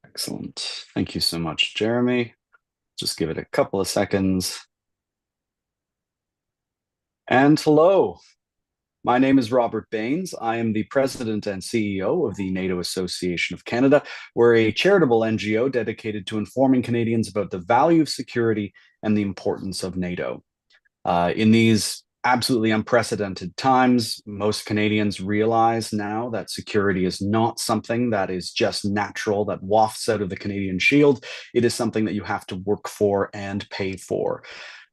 Excellent. Thank you so much, Jeremy. Just give it a couple of seconds. And hello, my name is Robert Baines. I am the President and CEO of the NATO Association of Canada. We're a charitable NGO dedicated to informing Canadians about the value of security and the importance of NATO. In these absolutely unprecedented times, most Canadians realize now that security is not something that is just natural, that wafts out of the Canadian shield. It is something that you have to work for and pay for.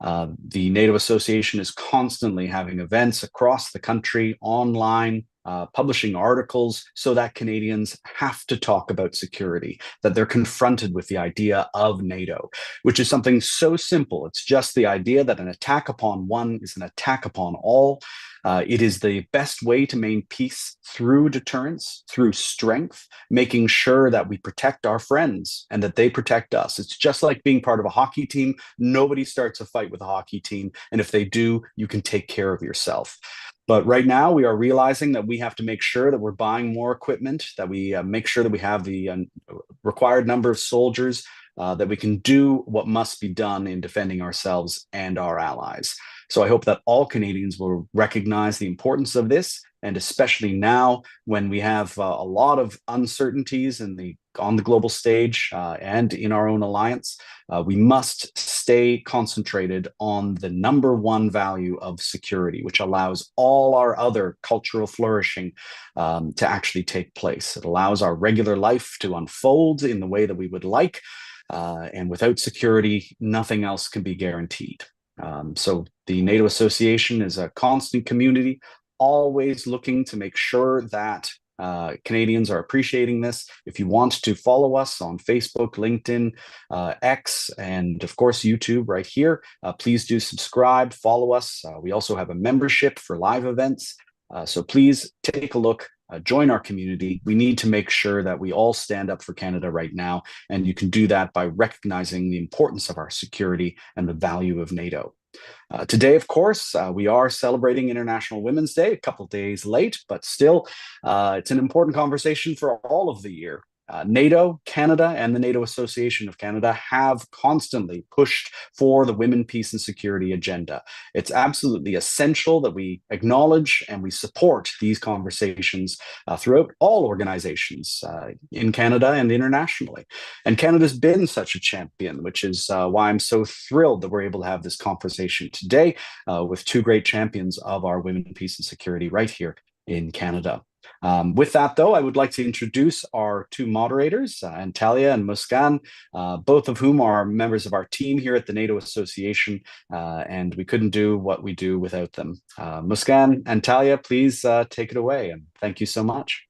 The NATO Association is constantly having events across the country, online, publishing articles so that Canadians have to talk about security, that they're confronted with the idea of NATO, which is something so simple. It's just the idea that an attack upon one is an attack upon all. It is the best way to maintain peace through deterrence, through strength, making sure that we protect our friends and that they protect us. It's just like being part of a hockey team. Nobody starts a fight with a hockey team. And if they do, you can take care of yourself. But right now, we are realizing that we have to make sure that we're buying more equipment, that we make sure that we have the required number of soldiers, that we can do what must be done in defending ourselves and our allies. So I hope that all Canadians will recognize the importance of this, and especially now when we have a lot of uncertainties on the global stage and in our own alliance, we must stay concentrated on the number one value of security, which allows all our other cultural flourishing to actually take place. It allows our regular life to unfold in the way that we would like. And without security, nothing else can be guaranteed. So the NATO Association is a constant community, always looking to make sure that Canadians are appreciating this. If you want to follow us on Facebook, LinkedIn, X, and of course YouTube right here, please do subscribe, follow us. We also have a membership for live events. So please take a look. Join our community. We need to make sure that we all stand up for Canada right now. And you can do that by recognizing the importance of our security and the value of NATO. Today, of course, we are celebrating International Women's Day, a couple days late, but still, it's an important conversation for all of the year. NATO, Canada, and the NATO Association of Canada have constantly pushed for the women, peace, and security agenda. It's absolutely essential that we acknowledge and we support these conversations throughout all organizations in Canada and internationally. And Canada's been such a champion, which is why I'm so thrilled that we're able to have this conversation today with two great champions of our women, peace, and security right here in Canada. With that, though, I would like to introduce our two moderators, Antalya and Muskan, both of whom are members of our team here at the NATO Association, and we couldn't do what we do without them. Muskan, Antalya, please take it away, and thank you so much.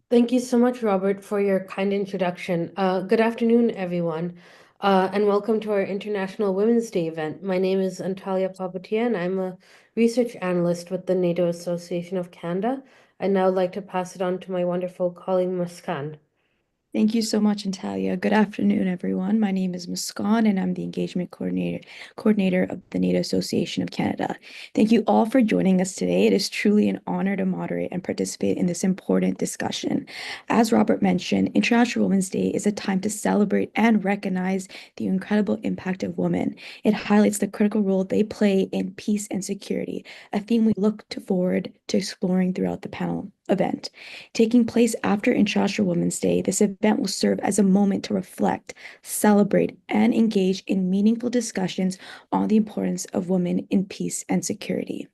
Thank you so much, Robert, for your kind introduction. Good afternoon, everyone, and welcome to our International Women's Day event. My name is Antalya Papatia, and I'm a research analyst with the NATO Association of Canada. I'd now like to pass it on to my wonderful colleague, Muskan. Thank you so much, Antalya. Good afternoon, everyone. My name is Muskan, and I'm the engagement coordinator of the NATO Association of Canada. Thank you all for joining us today. It is truly an honor to moderate and participate in this important discussion. As Robert mentioned, International Women's Day is a time to celebrate and recognize the incredible impact of women. It highlights the critical role they play in peace and security, a theme we look forward to exploring throughout the panel event. Taking place after International Women's Day, this event will serve as a moment to reflect, celebrate, and engage in meaningful discussions on the importance of women in peace and security.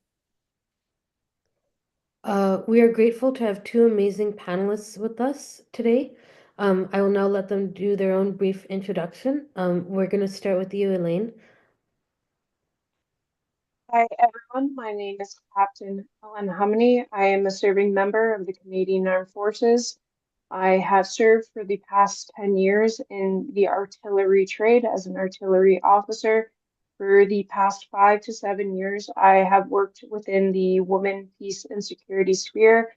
We are grateful to have two amazing panelists with us today. I will now let them do their own brief introduction. We're going to start with you, Elaine. Hi, everyone. My name is Captain Ellen Humenny. I am a serving member of the Canadian Armed Forces. I have served for the past 10 years in the artillery trade as an artillery officer. For the past 5 to 7 years, I have worked within the women, peace, and security sphere.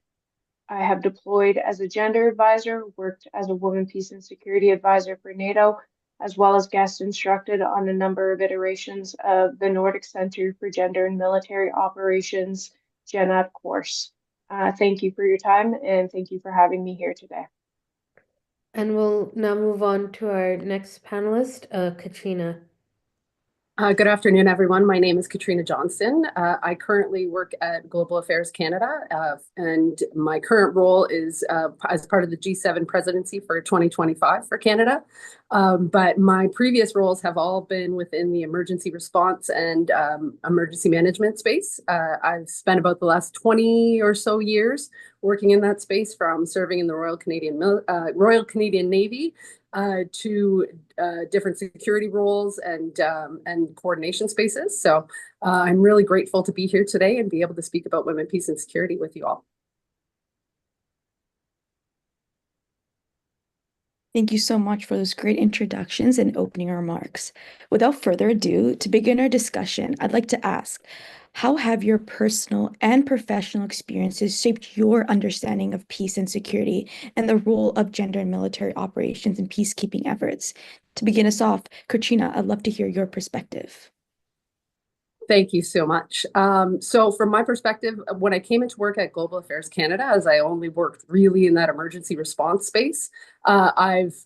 I have deployed as a gender advisor, worked as a women, peace, and security advisor for NATO, as well as guest instructed on a number of iterations of the Nordic Center for Gender and Military Operations GenAd course. Thank you for your time and thank you for having me here today. And we'll now move on to our next panelist, Katryna. Good afternoon, everyone. My name is Katryna Johnston. I currently work at Global Affairs Canada, and my current role is as part of the G7 presidency for 2025 for Canada. But my previous roles have all been within the emergency response and emergency management space. I've spent about the last 20 or so years working in that space, from serving in the Royal Canadian Navy to different security roles and coordination spaces. So I'm really grateful to be here today and be able to speak about women, peace, and security with you all. Thank you so much for those great introductions and opening remarks. Without further ado, to begin our discussion, I'd like to ask, how have your personal and professional experiences shaped your understanding of peace and security and the role of gender in military operations and peacekeeping efforts? To begin us off, Katryna, I'd love to hear your perspective. Thank you so much. So from my perspective, when I came into work at Global Affairs Canada, as I only worked really in that emergency response space, I've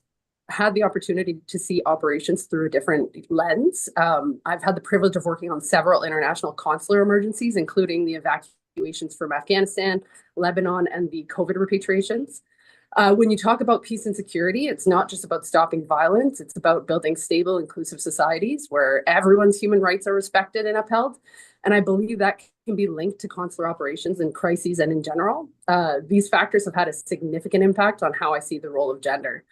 had the opportunity to see operations through a different lens. I've had the privilege of working on several international consular emergencies, including the evacuations from Afghanistan, Lebanon, and the COVID repatriations. When you talk about peace and security, it's not just about stopping violence. It's about building stable, inclusive societies where everyone's human rights are respected and upheld. And I believe that can be linked to consular operations and crises and in general. These factors have had a significant impact on how I see the role of gender.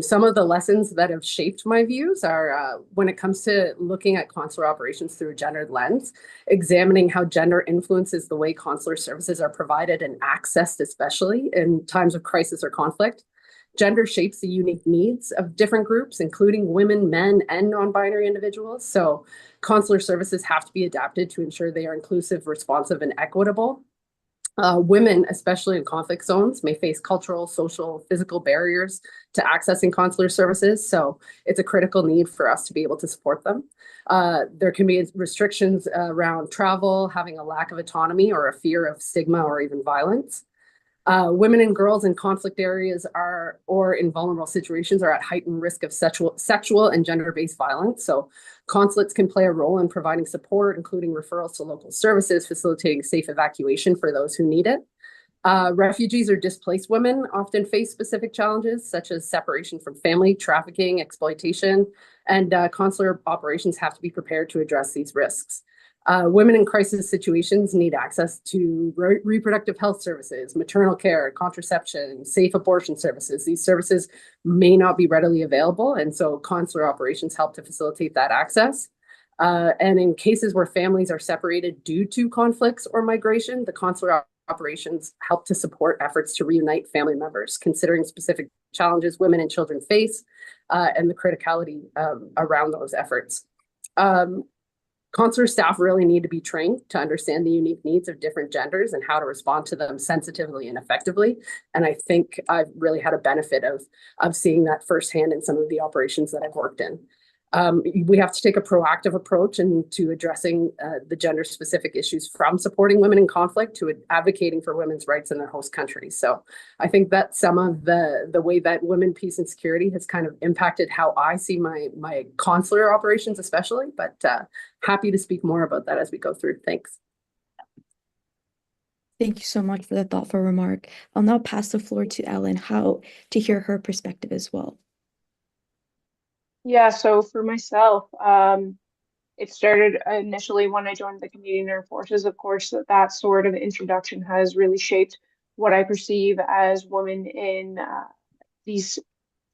Some of the lessons that have shaped my views are when it comes to looking at consular operations through a gendered lens, examining how gender influences the way consular services are provided and accessed, especially in times of crisis or conflict. Gender shapes the unique needs of different groups, including women, men, and non-binary individuals. So consular services have to be adapted to ensure they are inclusive, responsive, and equitable. Women, especially in conflict zones, may face cultural, social, physical barriers to accessing consular services. So it's a critical need for us to be able to support them. There can be restrictions around travel, having a lack of autonomy, or a fear of stigma or even violence. Women and girls in conflict areas or in vulnerable situations are at heightened risk of sexual and gender-based violence. So consulates can play a role in providing support, including referrals to local services, facilitating safe evacuation for those who need it. Refugees or displaced women often face specific challenges, such as separation from family, trafficking, exploitation, and consular operations have to be prepared to address these risks. Women in crisis situations need access to reproductive health services, maternal care, contraception, safe abortion services. These services may not be readily available, and so consular operations help to facilitate that access. And in cases where families are separated due to conflicts or migration, the consular operations help to support efforts to reunite family members, considering specific challenges women and children face and the criticality around those efforts. Consular staff really need to be trained to understand the unique needs of different genders and how to respond to them sensitively and effectively. And I think I've really had a benefit of seeing that firsthand in some of the operations that I've worked in. We have to take a proactive approach into addressing the gender-specific issues, from supporting women in conflict to advocating for women's rights in their host countries. So I think that's some of the way that women, peace, and security has kind of impacted how I see my consular operations, especially. But happy to speak more about that as we go through. Thanks. Thank you so much for the thoughtful remark. I'll now pass the floor to Ellen to hear her perspective as well. Yeah, so for myself, it started initially when I joined the Canadian Armed Forces. Of course, that sort of introduction has really shaped what I perceive as women in these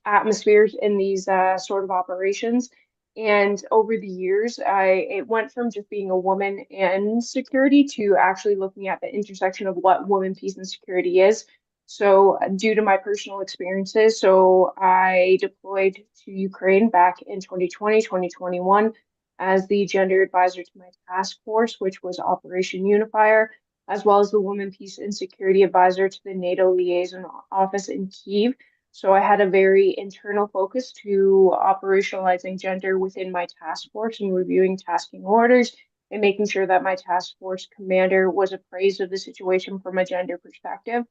atmospheres, in these sort of operations. And over the years, it went from just being a woman in security to actually looking at the intersection of what women, peace, and security is. So, due to my personal experiences, so I deployed to Ukraine back in 2020, 2021 as the gender advisor to my task force, which was Operation Unifier, as well as the Women, Peace, and Security Advisor to the NATO Liaison Office in Kyiv. So I had a very internal focus to operationalizing gender within my task force and reviewing tasking orders and making sure that my task force commander was appraised of the situation from a gender perspective,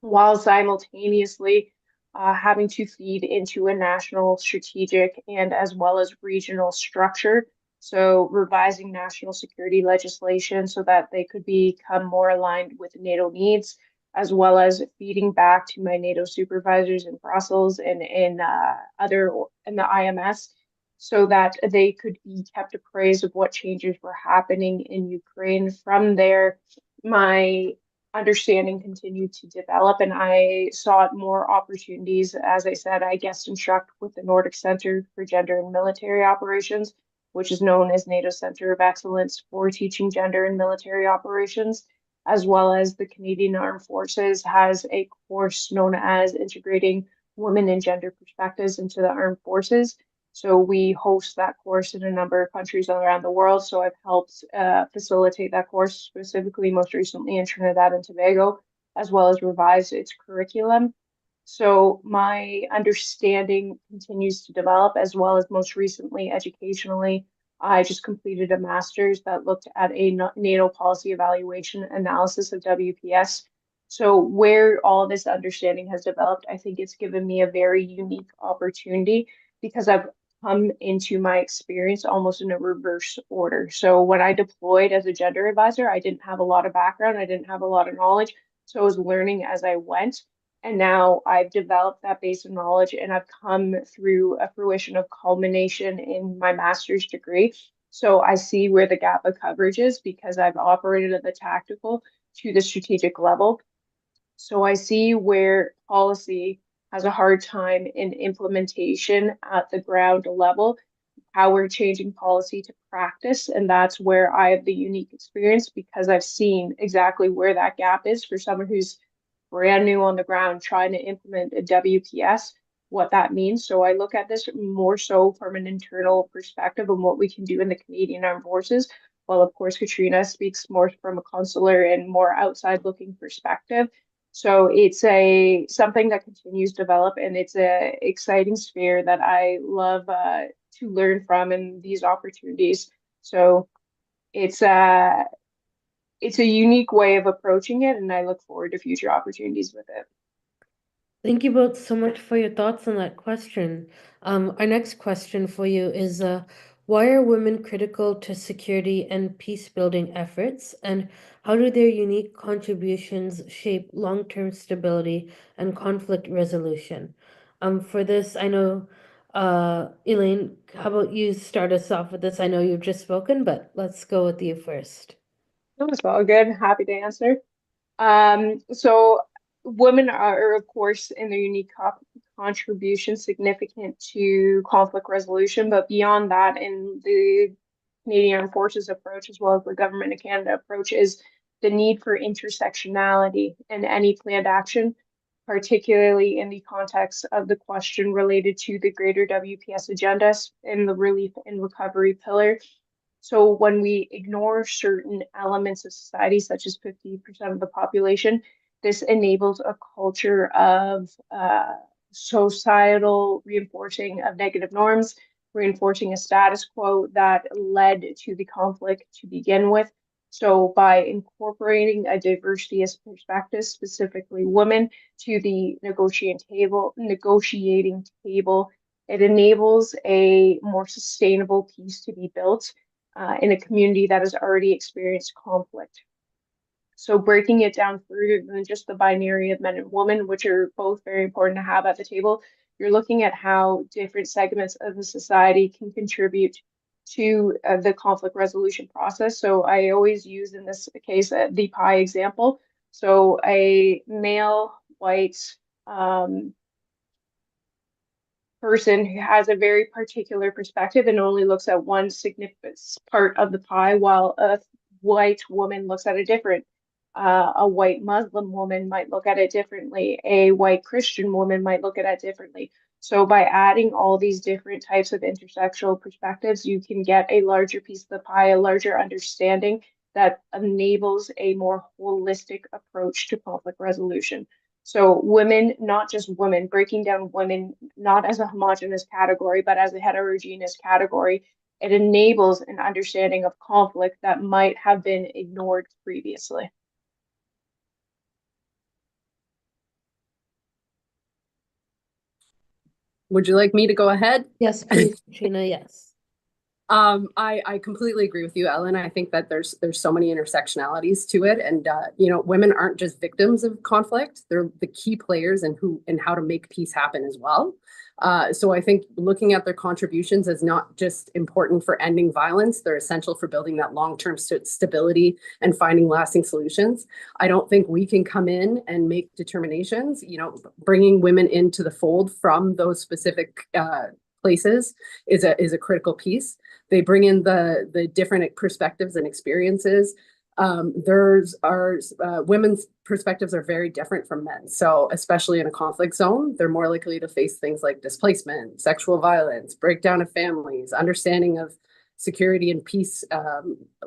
while simultaneously having to feed into a national strategic and as well as regional structure. So revising national security legislation so that they could become more aligned with NATO needs, as well as feeding back to my NATO supervisors in Brussels and in in the IMS, so that they could be kept appraised of what changes were happening in Ukraine. From there, my understanding continued to develop, and I sought more opportunities. As I said, I guest instruct with the Nordic Center for Gender and Military Operations, which is known as NATO Center of Excellence for Teaching Gender and Military Operations, as well as the Canadian Armed Forces has a course known as Integrating Women and Gender Perspectives into the Armed Forces. So we host that course in a number of countries around the world. So I've helped facilitate that course, specifically most recently in Trinidad and Tobago, as well as revise its curriculum. So my understanding continues to develop, as well as most recently educationally. I just completed a master's that looked at a NATO policy evaluation analysis of WPS. So where all this understanding has developed, I think it's given me a very unique opportunity because I've come into my experience almost in a reverse order. So when I deployed as a gender advisor, I didn't have a lot of background, I didn't have a lot of knowledge. So I was learning as I went. And now I've developed that base of knowledge and I've come through a fruition of culmination in my master's degree. So I see where the gap of coverage is because I've operated at the tactical to the strategic level. So I see where policy has a hard time in implementation at the ground level, how we're changing policy to practice. And that's where I have the unique experience because I've seen exactly where that gap is for someone who's brand new on the ground trying to implement a WPS, what that means. So I look at this more so from an internal perspective on what we can do in the Canadian Armed Forces. While of course Katryna speaks more from a consular and more outside looking perspective. So it's a something that continues to develop, and it's a exciting sphere that I love to learn from in these opportunities. So it's a it's a unique way of approaching it, and I look forward to future opportunities with it. Thank you both so much for your thoughts on that question. Our next question for you is, why are women critical to security and peace building efforts, and how do their unique contributions shape long-term stability and conflict resolution? For this, I know, Elaine, how about you start us off with this? I know you've just spoken, but let's go with you first. That was all good. Happy to answer. So women are, of course, in their unique contribution significant to conflict resolution, but beyond that, in the Canadian Armed Forces approach, as well as the Government of Canada approach, is the need for intersectionality in any planned action, particularly in the context of the question related to the greater WPS agendas in the relief and recovery pillar. So when we ignore certain elements of society, such as 50% of the population, this enables a culture of societal reinforcing of negative norms, reinforcing a status quo that led to the conflict to begin with. So by incorporating a diversity of perspectives, specifically women, to the negotiating table, it enables a more sustainable peace to be built in a community that has already experienced conflict. So breaking it down further than just the binary of men and women, which are both very important to have at the table, you're looking at how different segments of the society can contribute to the conflict resolution process. So I always use in this case the pie example. So a male white person who has a very particular perspective and only looks at one significant part of the pie, while a white woman looks at it different. A white Muslim woman might look at it differently. A white Christian woman might look at it differently. So by adding all these different types of intersectional perspectives, you can get a larger piece of the pie, a larger understanding that enables a more holistic approach to conflict resolution. So women, not just women, breaking down women not as a homogenous category, but as a heterogeneous category, it enables an understanding of conflict that might have been ignored previously. Would you like me to go ahead? Yes, please, Katryna, yes. I completely agree with you, Ellen. I think that there's so many intersectionalities to it, and you know, women aren't just victims of conflict; they're the key players in who and how to make peace happen as well. So I think looking at their contributions is not just important for ending violence; they're essential for building that long-term stability and finding lasting solutions. I don't think we can come in and make determinations. You know, bringing women into the fold from those specific places is a critical piece. They bring in the different perspectives and experiences. Women's perspectives are very different from men. So especially in a conflict zone, they're more likely to face things like displacement, sexual violence, breakdown of families, understanding of security and peace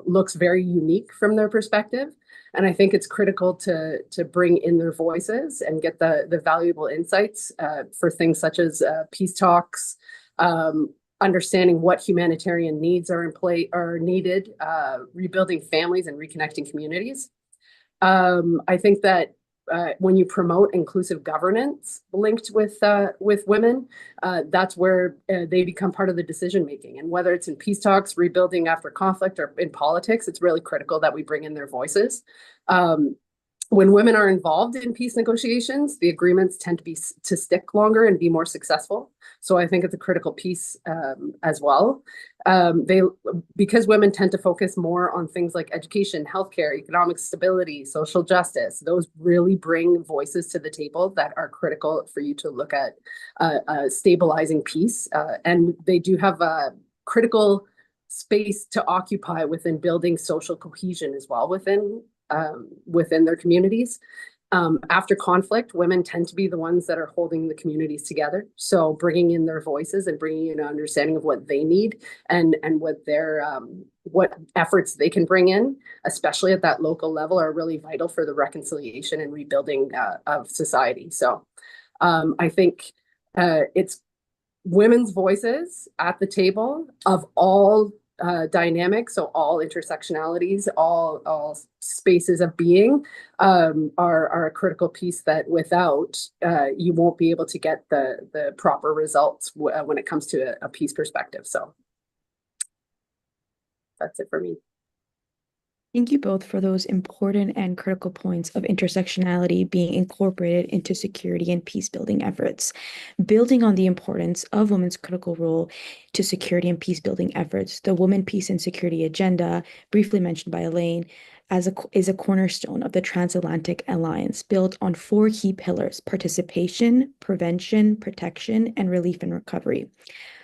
looks very unique from their perspective. And I think it's critical to bring in their voices and get the valuable insights for things such as peace talks, understanding what humanitarian needs are needed, rebuilding families and reconnecting communities. I think that when you promote inclusive governance linked with women, that's where they become part of the decision making. And whether it's in peace talks, rebuilding after conflict, or in politics, it's really critical that we bring in their voices. When women are involved in peace negotiations, the agreements tend to stick longer and be more successful. So I think it's a critical piece as well. Because women tend to focus more on things like education, healthcare, economic stability, social justice. Those really bring voices to the table that are critical for you to look at stabilizing peace. And they do have a critical space to occupy within building social cohesion as well within their communities. After conflict, women tend to be the ones that are holding the communities together. So bringing in their voices and bringing in an understanding of what they need and what efforts they can bring in, especially at that local level, are really vital for the reconciliation and rebuilding of society. So I think it's women's voices at the table of all dynamics, so all intersectionalities, all spaces of being are a critical piece that without you won't be able to get the proper results when it comes to a peace perspective. So that's it for me. Thank you both for those important and critical points of intersectionality being incorporated into security and peace building efforts. Building on the importance of women's critical role to security and peace building efforts, the Women, Peace and Security Agenda, briefly mentioned by Elaine, is a cornerstone of the Transatlantic Alliance, built on 4 key pillars: participation, prevention, protection, and relief and recovery.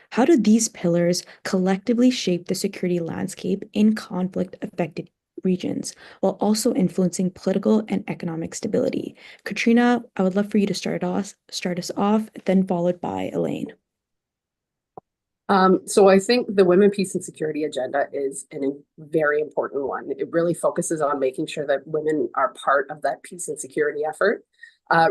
How do these pillars collectively shape the security landscape in conflict-affected regions, while also influencing political and economic stability? Katryna, I would love for you to start us off, then followed by Elaine. So I think the Women, Peace and Security Agenda is a very important one. It really focuses on making sure that women are part of that peace and security effort,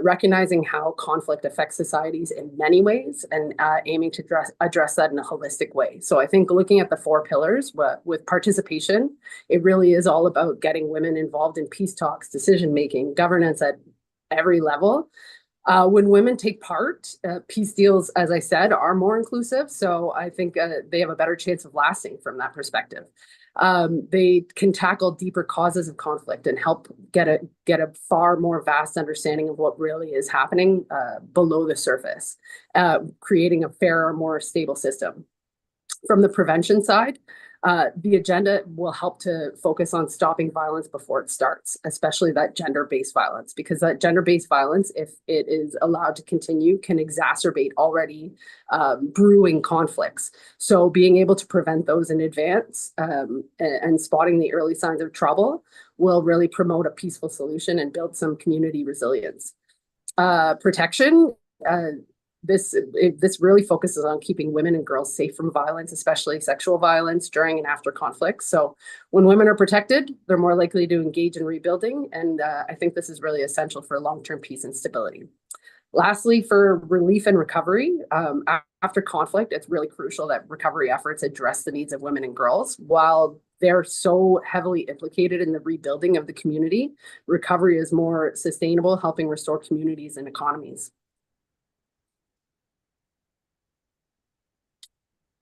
recognizing how conflict affects societies in many ways and aiming to address that in a holistic way. So I think looking at the 4 pillars with participation, it really is all about getting women involved in peace talks, decision-making, governance at every level. When women take part, peace deals, as I said, are more inclusive. So I think they have a better chance of lasting from that perspective. They can tackle deeper causes of conflict and help get a far more vast understanding of what really is happening below the surface, creating a fairer, more stable system. From the prevention side, the agenda will help to focus on stopping violence before it starts, especially that gender-based violence, because that gender-based violence, if it is allowed to continue, can exacerbate already brewing conflicts. So being able to prevent those in advance and spotting the early signs of trouble will really promote a peaceful solution and build some community resilience. Protection, this really focuses on keeping women and girls safe from violence, especially sexual violence during and after conflicts. So when women are protected, they're more likely to engage in rebuilding. And I think this is really essential for long-term peace and stability. Lastly, for relief and recovery, after conflict, it's really crucial that recovery efforts address the needs of women and girls. While they're so heavily implicated in the rebuilding of the community, recovery is more sustainable, helping restore communities and economies.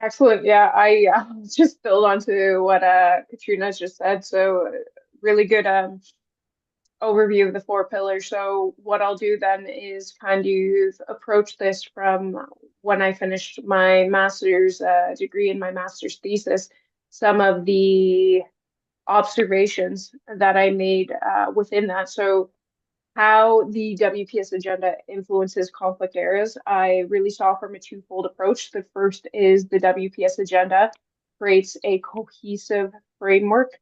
Excellent. Yeah, I just build onto what Katryna just said. So really good overview of the four pillars. So what I'll do then is kind of approach this from when I finished my master's degree and my master's thesis, some of the observations that I made within that. So how the WPS agenda influences conflict areas, I really saw from a twofold approach. The first is the WPS agenda creates a cohesive framework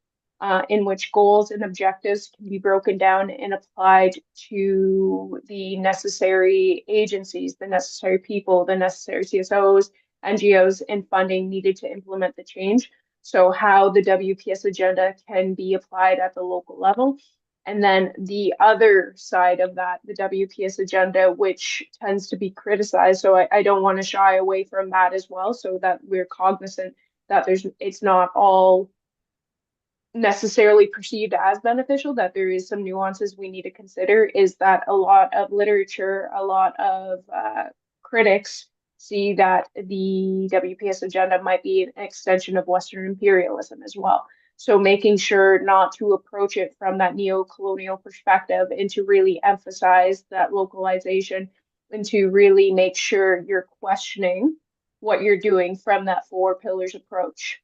in which goals and objectives can be broken down and applied to the necessary agencies, the necessary people, the necessary CSOs, NGOs, and funding needed to implement the change. So how the WPS agenda can be applied at the local level. And then the other side of that, the WPS agenda, which tends to be criticized. So I don't want to shy away from that as well, so that we're cognizant that it's not all necessarily perceived as beneficial, that there is some nuances we need to consider, is that a lot of literature, a lot of critics see that the WPS agenda might be an extension of Western imperialism as well. So making sure not to approach it from that neo-colonial perspective and to really emphasize that localization and to really make sure you're questioning what you're doing from that four pillars approach.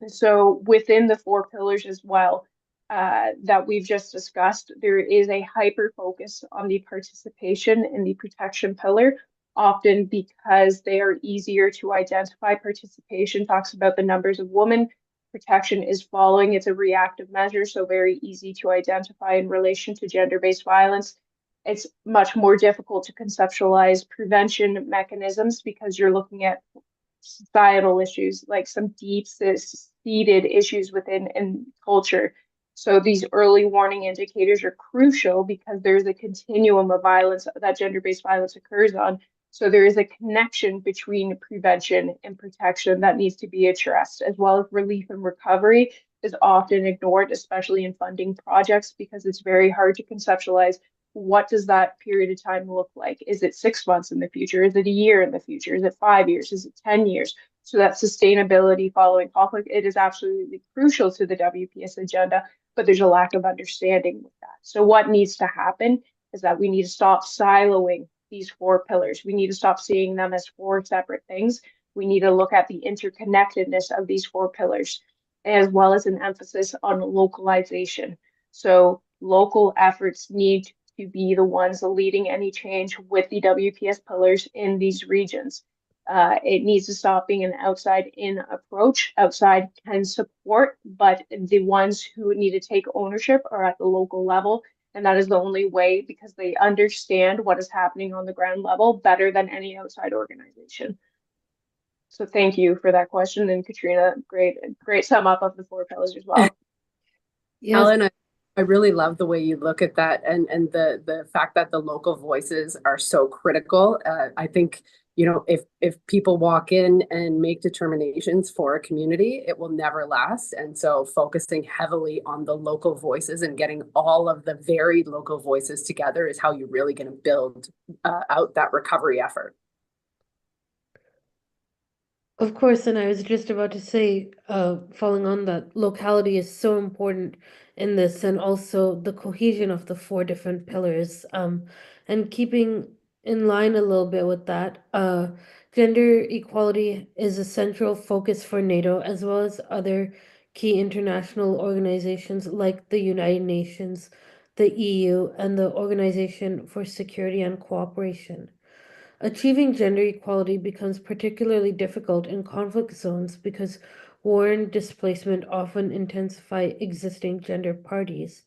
So within the four pillars as well that we've just discussed, there is a hyper focus on the participation in the protection pillar, often because they are easier to identify. Participation talks about the numbers of women. Protection is following. It's a reactive measure, so very easy to identify in relation to gender-based violence. It's much more difficult to conceptualize prevention mechanisms because you're looking at societal issues, like some deep seated issues within in culture. So these early warning indicators are crucial because there's a continuum of violence that gender-based violence occurs on. So there is a connection between prevention and protection that needs to be addressed, as well as relief and recovery is often ignored, especially in funding projects, because it's very hard to conceptualize what does that period of time look like? Is it 6 months in the future? Is it a year in the future? Is it 5 years? Is it 10 years? So that sustainability following conflict, it is absolutely crucial to the WPS agenda, but there's a lack of understanding with that. So what needs to happen is that we need to stop siloing these four pillars. We need to stop seeing them as four separate things. We need to look at the interconnectedness of these four pillars, as well as an emphasis on localization. So local efforts need to be the ones leading any change with the WPS pillars in these regions. It needs to stop being an outside-in approach. Outside can support, but the ones who need to take ownership are at the local level. And that is the only way, because they understand what is happening on the ground level better than any outside organization. So thank you for that question. And Katryna, great sum up of the four pillars as well. Yes. Ellen, I really love the way you look at that, and the fact that the local voices are so critical. I think, you know, if people walk in and make determinations for a community, it will never last. And so focusing heavily on the local voices and getting all of the varied local voices together is how you're really going to build out that recovery effort. Of course, and I was just about to say, following on that, locality is so important in this, and also the cohesion of the four different pillars. And keeping in line a little bit with that, gender equality is a central focus for NATO, as well as other key international organizations like the United Nations, the EU, and the Organization for Security and Cooperation. Achieving gender equality becomes particularly difficult in conflict zones because war and displacement often intensify existing gender parties,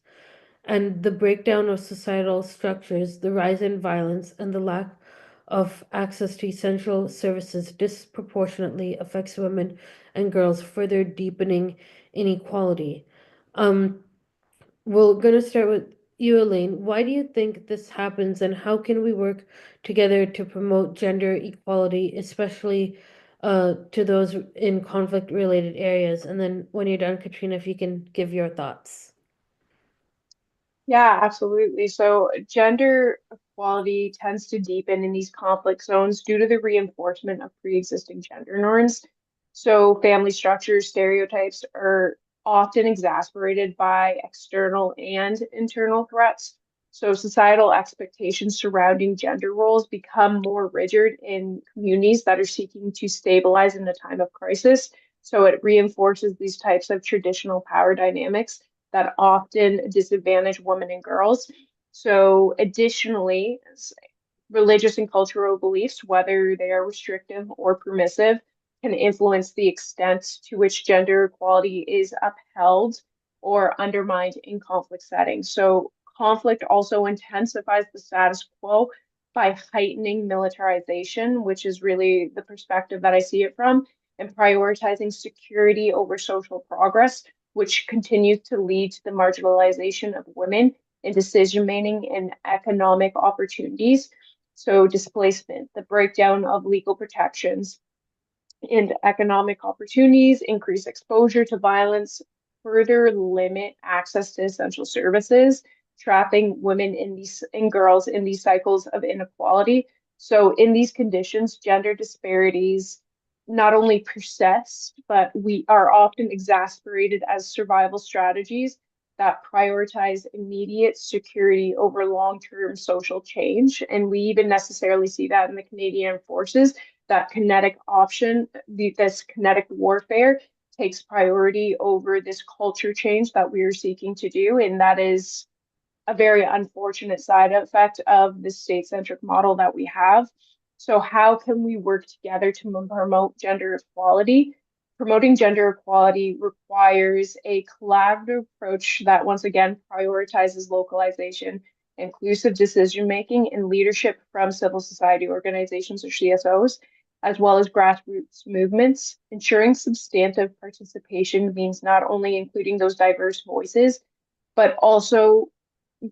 and the breakdown of societal structures, the rise in violence, and the lack of access to essential services disproportionately affects women and girls, further deepening inequality. Um, we're going to start with you, Elaine. Why do you think this happens, and how can we work together to promote gender equality, especially to those in conflict-related areas? And then when you're done, Katryna, if you can give your thoughts. Yeah, absolutely. So gender equality tends to deepen in these conflict zones due to the reinforcement of pre-existing gender norms. So family structures, stereotypes are often exacerbated by external and internal threats. So societal expectations surrounding gender roles become more rigid in communities that are seeking to stabilize in a time of crisis. So it reinforces these types of traditional power dynamics that often disadvantage women and girls. So, additionally, religious and cultural beliefs, whether they are restrictive or permissive, can influence the extent to which gender equality is upheld or undermined in conflict settings. So, conflict also intensifies the status quo by heightening militarization, which is really the perspective that I see it from, and prioritizing security over social progress, which continues to lead to the marginalization of women in decision making and economic opportunities. So, displacement, the breakdown of legal protections, and economic opportunities, increase exposure to violence, further limit access to essential services, trapping women in these and girls in these cycles of inequality. So in these conditions, gender disparities not only persist, but we are often exasperated as survival strategies that prioritize immediate security over long-term social change. And we even necessarily see that in the Canadian forces, that kinetic option, this kinetic warfare takes priority over this culture change that we are seeking to do. And that is a very unfortunate side effect of the state-centric model that we have. So how can we work together to promote gender equality? Promoting gender equality requires a collaborative approach that once again prioritizes localization, inclusive decision making, and leadership from civil society organizations or CSOs, as well as grassroots movements. Ensuring substantive participation means not only including those diverse voices, but also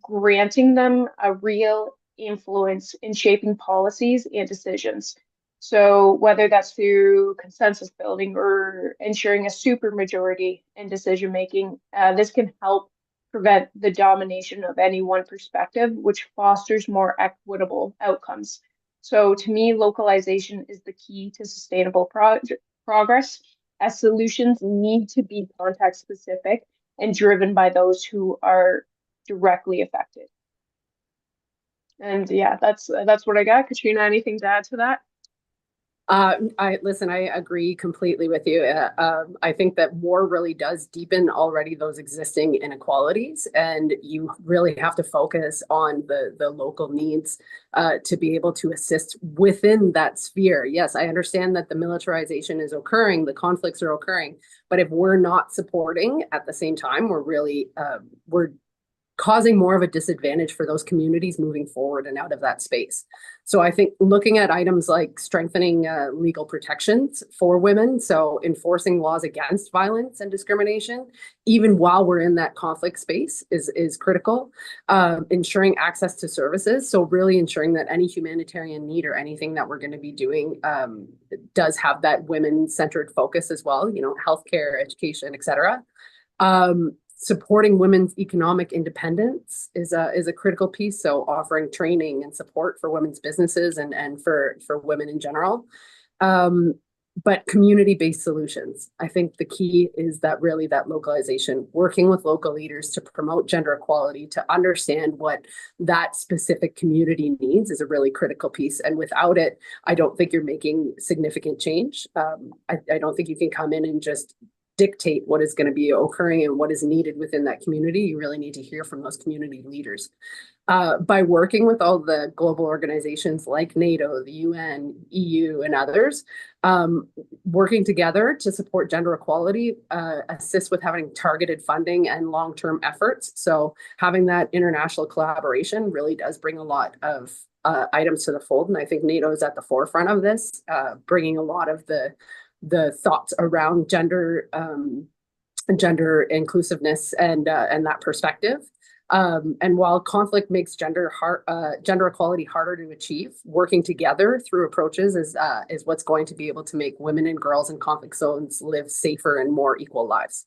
granting them a real influence in shaping policies and decisions. So whether that's through consensus building or ensuring a supermajority in decision making, this can help prevent the domination of any one perspective, which fosters more equitable outcomes. So to me, localization is the key to sustainable progress, as solutions need to be context specific and driven by those who are directly affected. And yeah, that's what I got. Katryna, anything to add to that? I agree completely with you. I think that war really does deepen already those existing inequalities, and you really have to focus on the local needs to be able to assist within that sphere. Yes, I understand that the militarization is occurring, the conflicts are occurring, but if we're not supporting at the same time, we're causing more of a disadvantage for those communities moving forward and out of that space. So I think looking at items like strengthening legal protections for women, so enforcing laws against violence and discrimination, even while we're in that conflict space is critical. Ensuring access to services, so really ensuring that any humanitarian need or anything that we're going to be doing does have that women-centered focus as well, healthcare, education, etc. Supporting women's economic independence is a critical piece. So offering training and support for women's businesses and for women in general. But community-based solutions. I think the key is that really that localization, working with local leaders to promote gender equality, to understand what that specific community needs is a really critical piece. And without it, I don't think you're making significant change. I don't think you can come in and just dictate what is going to be occurring and what is needed within that community. You really need to hear from those community leaders. By working with all the global organizations like NATO, the UN, EU, and others, working together to support gender equality, assist with having targeted funding and long-term efforts. So having that international collaboration really does bring a lot of items to the fold. And I think NATO is at the forefront of this, bringing a lot of the thoughts around gender inclusiveness and that perspective. And while conflict makes gender equality harder to achieve, working together through approaches is what's going to be able to make women and girls in conflict zones live safer and more equal lives.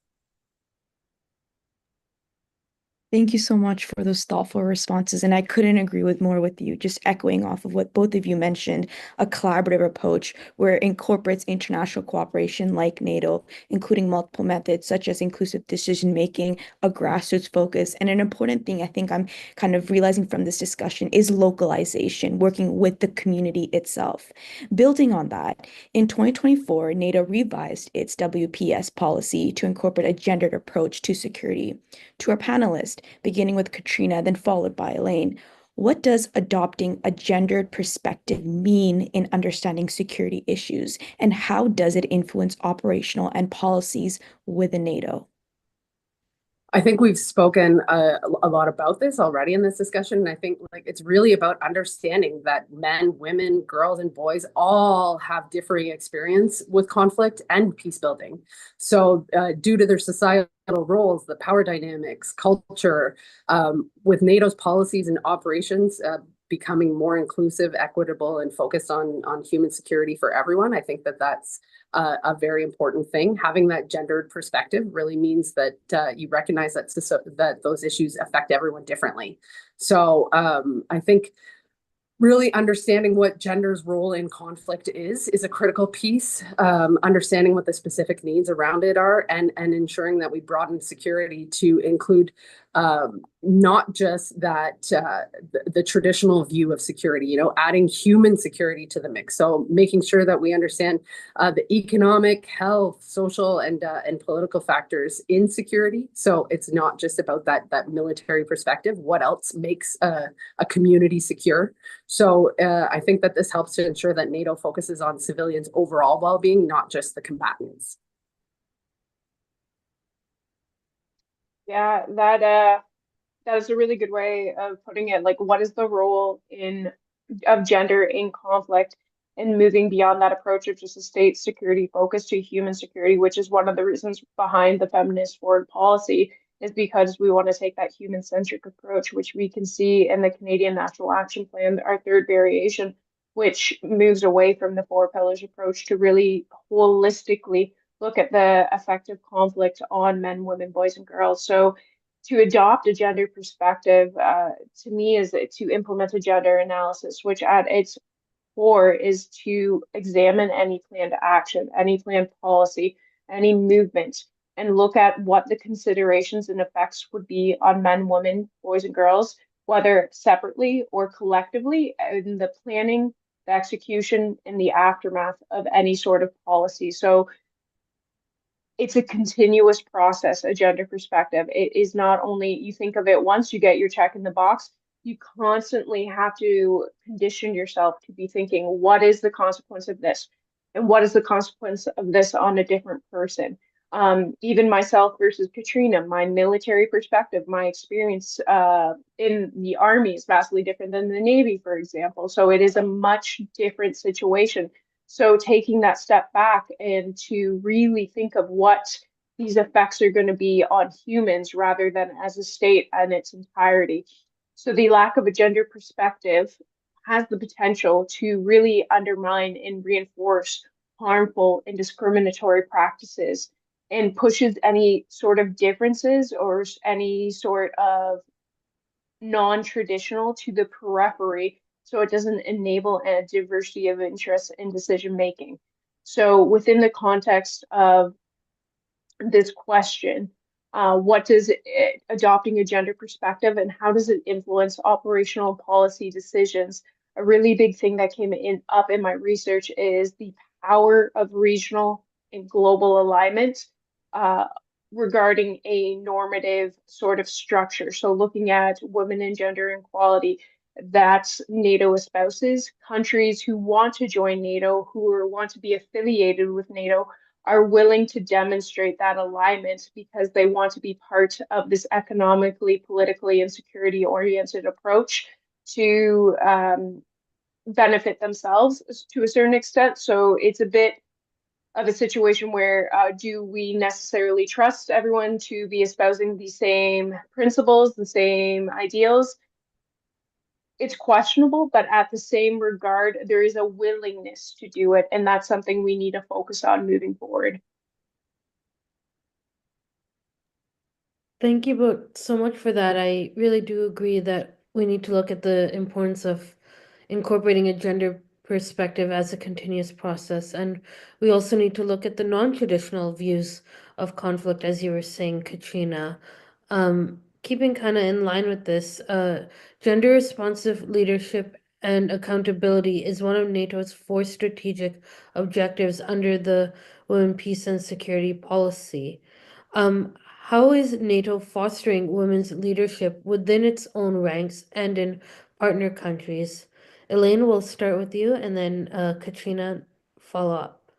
Thank you so much for those thoughtful responses. And I couldn't agree more with you, just echoing off of what both of you mentioned, a collaborative approach where it incorporates international cooperation like NATO, including multiple methods such as inclusive decision making, a grassroots focus. And an important thing I think I'm kind of realizing from this discussion is localization, working with the community itself. Building on that, in 2024, NATO revised its WPS policy to incorporate a gendered approach to security. To our panelists, beginning with Katryna, then followed by Elaine, what does adopting a gendered perspective mean in understanding security issues, and how does it influence operational and policies within NATO? I think we've spoken a lot about this already in this discussion. And I think it's really about understanding that men, women, girls, and boys all have differing experience with conflict and peace building. So due to their societal roles, the power dynamics, culture, with NATO's policies and operations becoming more inclusive, equitable, and focused on human security for everyone, I think that's a very important thing. Having that gendered perspective really means that you recognize that those issues affect everyone differently. So I think really understanding what gender's role in conflict is a critical piece. Understanding what the specific needs around it are, and ensuring that we broaden security to include not just that the traditional view of security, adding human security to the mix. So making sure that we understand the economic, health, social, and political factors in security. So it's not just about that military perspective. What else makes a community secure? So I think that this helps to ensure that NATO focuses on civilians' overall well-being, not just the combatants. Yeah, that is a really good way of putting it. Like, what is the role of gender in conflict, and moving beyond that approach of just a state security focus to human security, which is one of the reasons behind the feminist foreign policy, is because we want to take that human-centric approach, which we can see in the Canadian National Action Plan, our third variation, which moves away from the four pillars approach to really holistically look at the effect of conflict on men, women, boys, and girls. So to adopt a gender perspective, to me, is to implement a gender analysis, which at its core is to examine any planned action, any planned policy, any movement, and look at what the considerations and effects would be on men, women, boys, and girls, whether separately or collectively, in the planning, the execution, and the aftermath of any sort of policy. So it's a continuous process, a gender perspective. It is not only, you think of it once, you get your check in the box, you constantly have to condition yourself to be thinking, what is the consequence of this? And what is the consequence of this on a different person? Even myself versus Katryna, my military perspective, my experience in the Army is vastly different than the Navy, for example. So it is a much different situation. So taking that step back and to really think of what these effects are going to be on humans rather than as a state in its entirety. So the lack of a gender perspective has the potential to really undermine and reinforce harmful and discriminatory practices, and pushes any sort of differences or any sort of non-traditional to the periphery, so it doesn't enable a diversity of interest in decision making. So within the context of this question, what does adopting a gender perspective, and how does it influence operational policy decisions? A really big thing that came up in my research is the power of regional and global alignment regarding a normative sort of structure. So looking at women and gender equality, that NATO espouses. Countries who want to join NATO, who want to be affiliated with NATO, are willing to demonstrate that alignment because they want to be part of this economically, politically, and security oriented approach to benefit themselves to a certain extent. So it's a bit of a situation where do we necessarily trust everyone to be espousing the same principles, the same ideals? It's questionable, but at the same regard, there is a willingness to do it, and that's something we need to focus on moving forward. Thank you both so much for that. I really do agree that we need to look at the importance of incorporating a gender perspective as a continuous process. And we also need to look at the non-traditional views of conflict, as you were saying, Katrina. Keeping kind of in line with this, gender responsive leadership and accountability is one of NATO's four strategic objectives under the Women, Peace, and Security policy. How is NATO fostering women's leadership within its own ranks and in partner countries? Elaine, we'll start with you, and then Katrina follow up.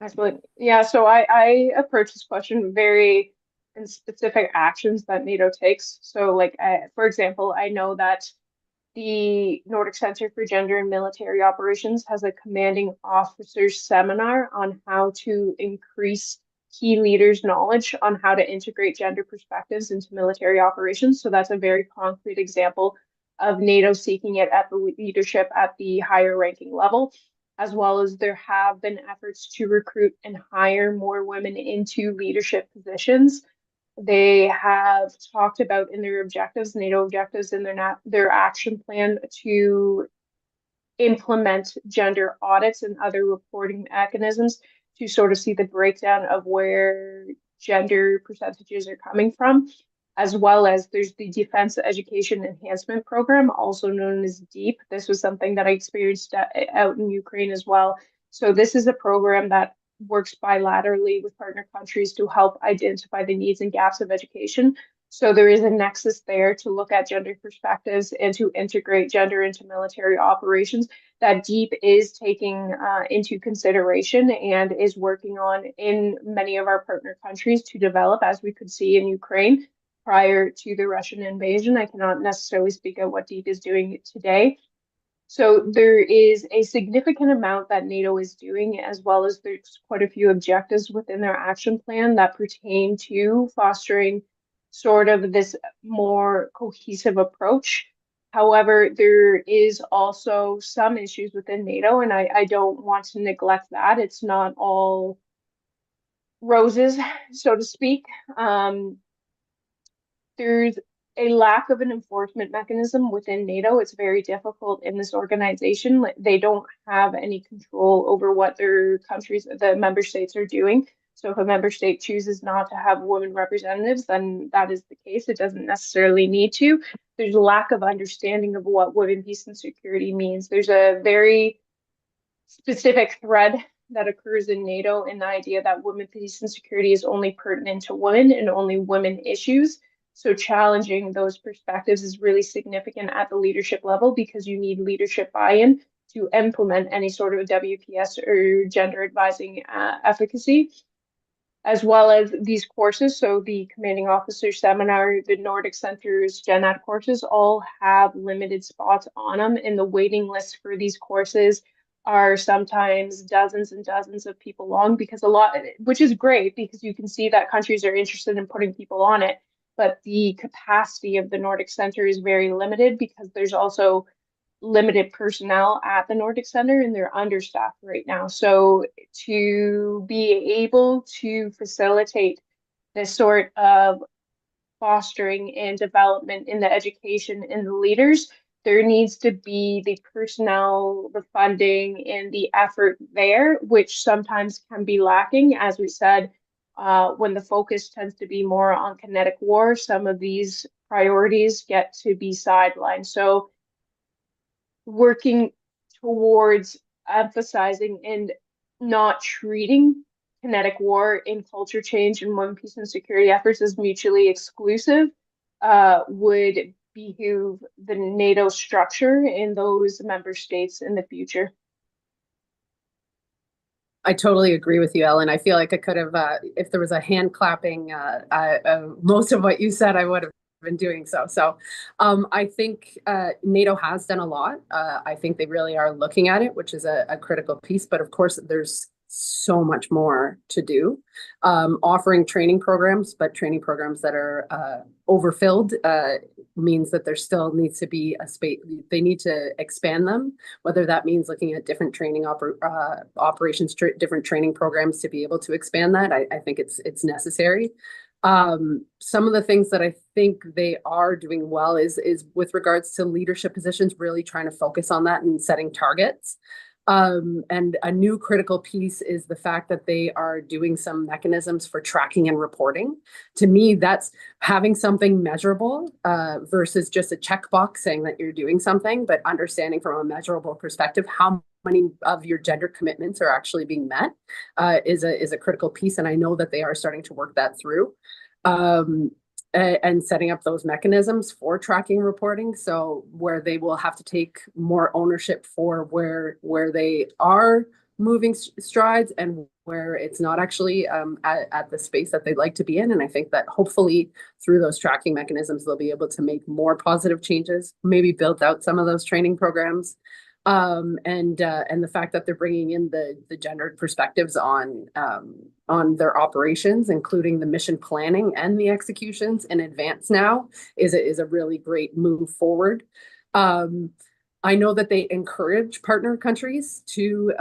Excellent. Yeah, so I approach this question very in specific actions that NATO takes. So, like, for example, I know that the Nordic Center for Gender and Military Operations has a commanding officers seminar on how to increase key leaders' knowledge on how to integrate gender perspectives into military operations. So that's a very concrete example of NATO seeking it at the leadership at the higher ranking level, as well as there have been efforts to recruit and hire more women into leadership positions. They have talked about in their objectives, NATO objectives, in their action plan to implement gender audits and other reporting mechanisms to sort of see the breakdown of where gender percentages are coming from, as well as there's the Defense Education Enhancement Program, also known as DEEP. This was something that I experienced out in Ukraine as well. So this is a program that works bilaterally with partner countries to help identify the needs and gaps of education. So there is a nexus there to look at gender perspectives and to integrate gender into military operations that DEEP is taking into consideration and is working on in many of our partner countries to develop, as we could see in Ukraine prior to the Russian invasion. I cannot necessarily speak of what DEEP is doing today. So there is a significant amount that NATO is doing, as well as there's quite a few objectives within their action plan that pertain to fostering sort of this more cohesive approach. However, there is also some issues within NATO, and I don't want to neglect that. It's not all roses, so to speak. There's a lack of an enforcement mechanism within NATO. It's very difficult in this organization. They don't have any control over what their countries, the member states are doing. So if a member state chooses not to have women representatives, then that is the case. It doesn't necessarily need to. There's a lack of understanding of what women, peace, and security means. There's a very specific thread that occurs in NATO in the idea that women, peace, and security is only pertinent to women and only women issues. So challenging those perspectives is really significant at the leadership level because you need leadership buy-in to implement any sort of WPS or gender advising efficacy, as well as these courses. So the commanding officer seminar, the Nordic Center's Gen Ed courses all have limited spots on them, and the waiting list for these courses are sometimes dozens and dozens of people long, because a lot, which is great because you can see that countries are interested in putting people on it, but the capacity of the Nordic Center is very limited because there's also limited personnel at the Nordic Center and they're understaffed right now. So to be able to facilitate this sort of fostering and development in the education and the leaders, there needs to be the personnel, the funding, and the effort there, which sometimes can be lacking. As we said, when the focus tends to be more on kinetic war, some of these priorities get to be sidelined. So working towards emphasizing and not treating kinetic war in culture change and women, peace, and security efforts as mutually exclusive would behoove the NATO structure in those member states in the future. I totally agree with you, Ellen. I feel like I could have, if there was a hand clapping, most of what you said, I would have been doing so. So I think NATO has done a lot. I think they really are looking at it, which is a critical piece. But of course, there's so much more to do. Offering training programs, but training programs that are overfilled means that there still needs to be a space. They need to expand them, whether that means looking at different training operations, different training programs to be able to expand that. I think it's necessary. Some of the things that I think they are doing well is with regards to leadership positions, really trying to focus on that and setting targets. And a new critical piece is the fact that they are doing some mechanisms for tracking and reporting. To me, that's having something measurable versus just a checkbox saying that you're doing something, but understanding from a measurable perspective how many of your gender commitments are actually being met is a critical piece. And I know that they are starting to work that through. And setting up those mechanisms for tracking reporting, so where they will have to take more ownership for where they are moving strides and where it's not actually at the space that they'd like to be in. And I think that hopefully through those tracking mechanisms, they'll be able to make more positive changes, maybe build out some of those training programs. And the fact that they're bringing in the gendered perspectives on their operations, including the mission planning and the executions in advance now, is a really great move forward. I know that they encourage partner countries to,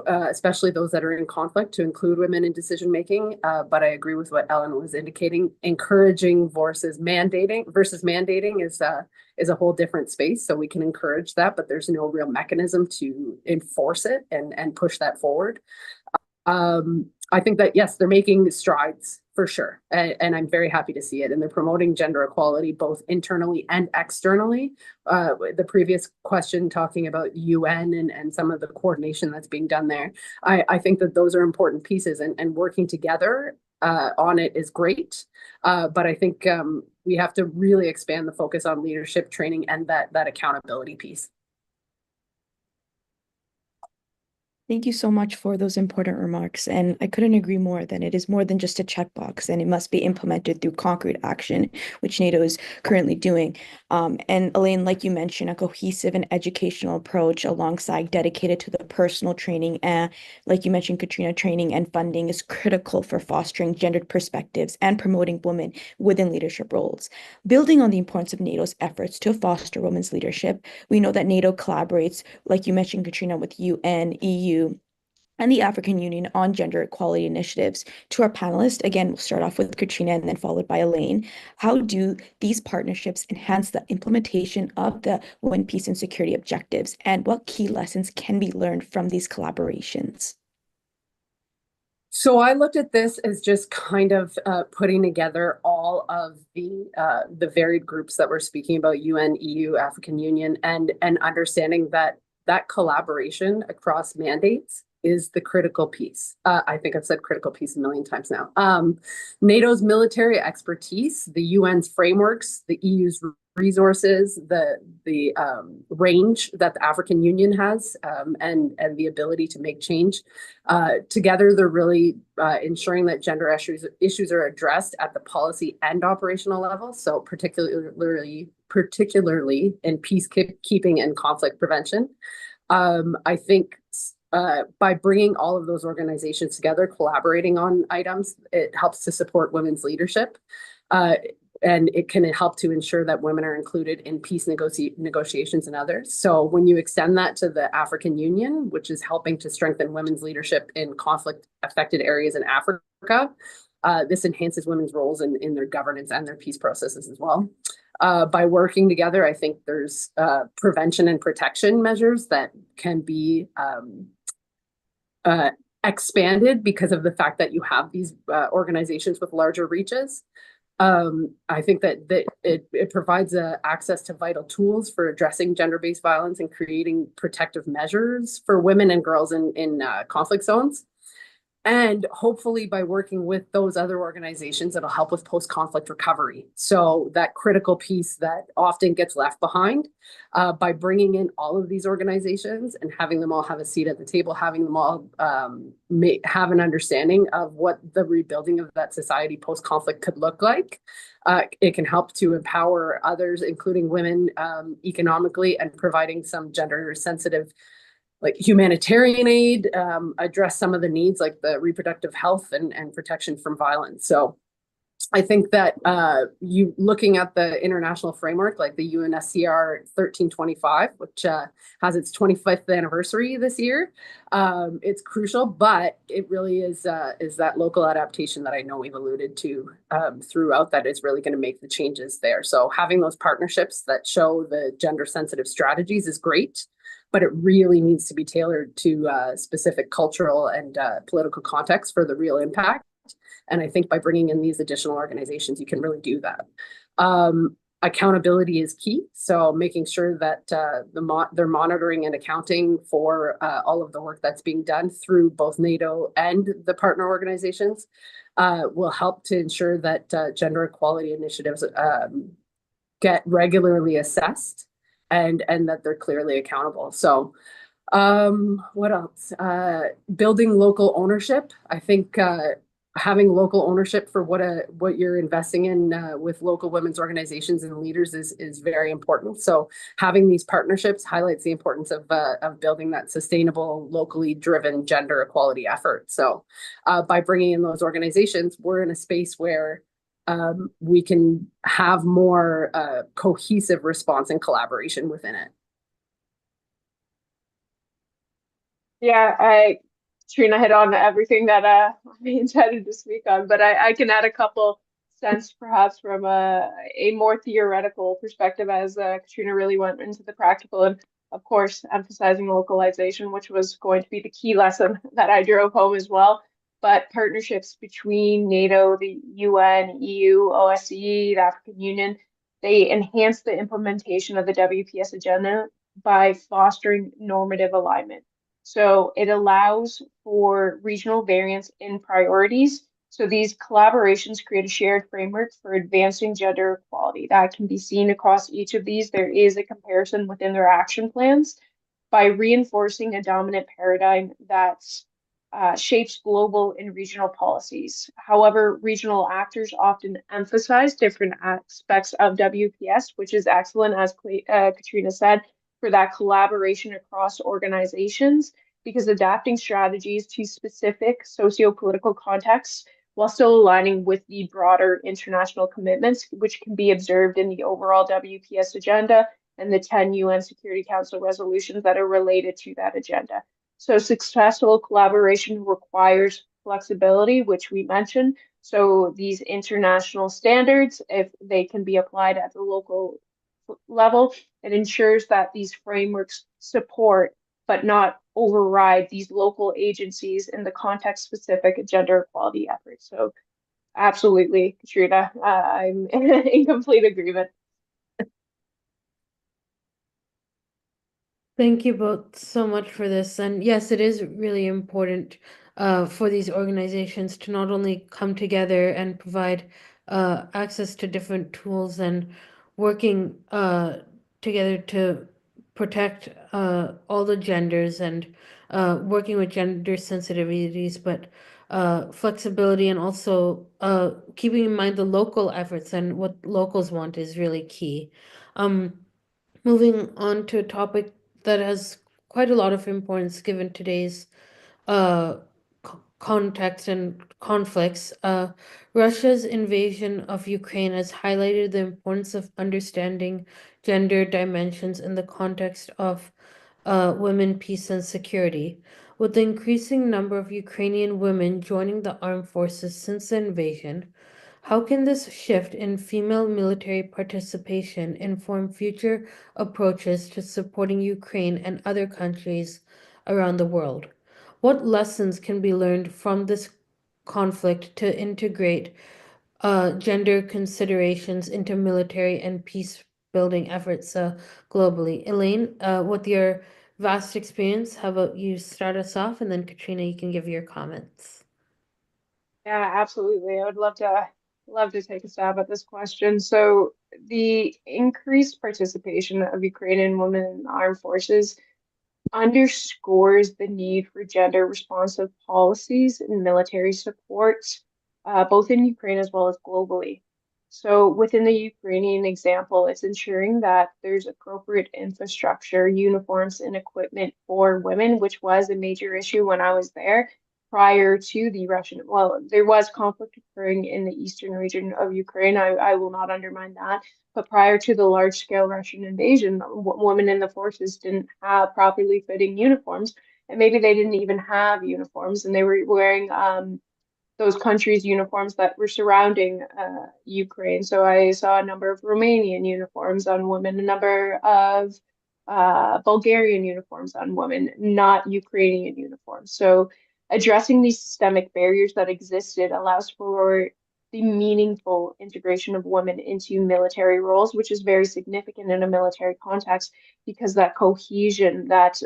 especially those that are in conflict, to include women in decision making. But I agree with what Ellen was indicating. Encouraging versus mandating is a whole different space. So we can encourage that, but there's no real mechanism to enforce it and push that forward. I think that, yes, they're making strides for sure. And I'm very happy to see it. And they're promoting gender equality, both internally and externally. The previous question talking about UN and some of the coordination that's being done there. I think that those are important pieces, and working together on it is great. But I think we have to really expand the focus on leadership training and that accountability piece. Thank you so much for those important remarks. And I couldn't agree more that it is more than just a checkbox, and it must be implemented through concrete action, which NATO is currently doing. And Elaine, like you mentioned, a cohesive and educational approach alongside dedicated to the personal training and, like you mentioned, Katryna, training and funding is critical for fostering gendered perspectives and promoting women within leadership roles. Building on the importance of NATO's efforts to foster women's leadership, we know that NATO collaborates, like you mentioned, Katryna, with UN, EU, and the African Union on gender equality initiatives. To our panelists, again, we'll start off with Katryna and then followed by Elaine. How do these partnerships enhance the implementation of the UN peace and security objectives, and what key lessons can be learned from these collaborations? So I looked at this as just kind of putting together all of the varied groups that we're speaking about, UN, EU, African Union, and understanding that collaboration across mandates is the critical piece. I think I've said critical piece a million times now. NATO's military expertise, the UN's frameworks, the EU's resources, the range that the African Union has, and the ability to make change. Together, they're really ensuring that gender issues are addressed at the policy and operational level. So particularly in peacekeeping and conflict prevention. I think by bringing all of those organizations together, collaborating on items, it helps to support women's leadership. And it can help to ensure that women are included in peace negotiations and others. So when you extend that to the African Union, which is helping to strengthen women's leadership in conflict-affected areas in Africa, this enhances women's roles in their governance and their peace processes as well. By working together, I think there's prevention and protection measures that can be expanded because of the fact that you have these organizations with larger reaches. I think that it provides access to vital tools for addressing gender-based violence and creating protective measures for women and girls in conflict zones. And hopefully by working with those other organizations, it'll help with post-conflict recovery. So that critical piece that often gets left behind, by bringing in all of these organizations and having them all have a seat at the table, having them all have an understanding of what the rebuilding of that society post-conflict could look like. It can help to empower others, including women, economically, and providing some gender-sensitive like humanitarian aid, address some of the needs like the reproductive health and protection from violence. So I think that you looking at the international framework like the UNSCR 1325, which has its 25th anniversary this year, it's crucial, but it really is that local adaptation that I know we've alluded to throughout that is really going to make the changes there. So having those partnerships that show the gender sensitive strategies is great, but it really needs to be tailored to specific cultural and political context for the real impact. And I think by bringing in these additional organizations, you can really do that. Accountability is key. So making sure that they're monitoring and accounting for all of the work that's being done through both NATO and the partner organizations will help to ensure that gender equality initiatives get regularly assessed and that they're clearly accountable. So what else? Building local ownership. I think having local ownership for what you're investing in with local women's organizations and leaders is very important. So having these partnerships highlights the importance of building that sustainable, locally driven gender equality effort. So by bringing in those organizations, we're in a space where we can have more cohesive response and collaboration within it. Yeah, Katryna hit on everything that I intended to speak on, but I can add a couple cents perhaps from a more theoretical perspective as Katryna really went into the practical and of course emphasizing localization, which was going to be the key lesson that I drove home as well. But partnerships between NATO, the UN, EU, OSCE, the African Union, they enhance the implementation of the WPS agenda by fostering normative alignment. So it allows for regional variance in priorities. So these collaborations create a shared framework for advancing gender equality that can be seen across each of these. There is a comparison within their action plans by reinforcing a dominant paradigm that shapes global and regional policies. However, regional actors often emphasize different aspects of WPS, which is excellent, as Katryna said, for that collaboration across organizations, because adapting strategies to specific socio-political contexts while still aligning with the broader international commitments, which can be observed in the overall WPS agenda and the 10 UN Security Council resolutions that are related to that agenda. So successful collaboration requires flexibility, which we mentioned. So these international standards, if they can be applied at the local level, it ensures that these frameworks support but not override these local agencies in the context-specific gender equality efforts. So absolutely, Katryna, I'm in complete agreement. Thank you both so much for this. And yes, it is really important for these organizations to not only come together and provide access to different tools and working together to protect all the genders and working with gender sensitivities, but flexibility and also keeping in mind the local efforts and what locals want is really key. Moving on to a topic that has quite a lot of importance given today's uh, context and conflicts. Russia's invasion of Ukraine has highlighted the importance of understanding gender dimensions in the context of women, peace, and security. With the increasing number of Ukrainian women joining the armed forces since the invasion, how can this shift in female military participation inform future approaches to supporting Ukraine and other countries around the world? What lessons can be learned from this conflict to integrate gender considerations into military and peace building efforts globally? Elaine, with your vast experience, how about you start us off, and then Katryna, you can give your comments. Yeah, absolutely. I would love to take a stab at this question. So the increased participation of Ukrainian women in the armed forces underscores the need for gender responsive policies and military support, both in Ukraine as well as globally. So within the Ukrainian example, it's ensuring that there's appropriate infrastructure, uniforms, and equipment for women, which was a major issue when I was there prior to the Russian. Well, there was conflict occurring in the eastern region of Ukraine. I will not undermine that. But prior to the large-scale Russian invasion, women in the forces didn't have properly fitting uniforms, and maybe they didn't even have uniforms, and they were wearing those countries' uniforms that were surrounding Ukraine. So I saw a number of Romanian uniforms on women, a number of Bulgarian uniforms on women, not Ukrainian uniforms. So addressing these systemic barriers that existed allows for the meaningful integration of women into military roles, which is very significant in a military context because that cohesion, that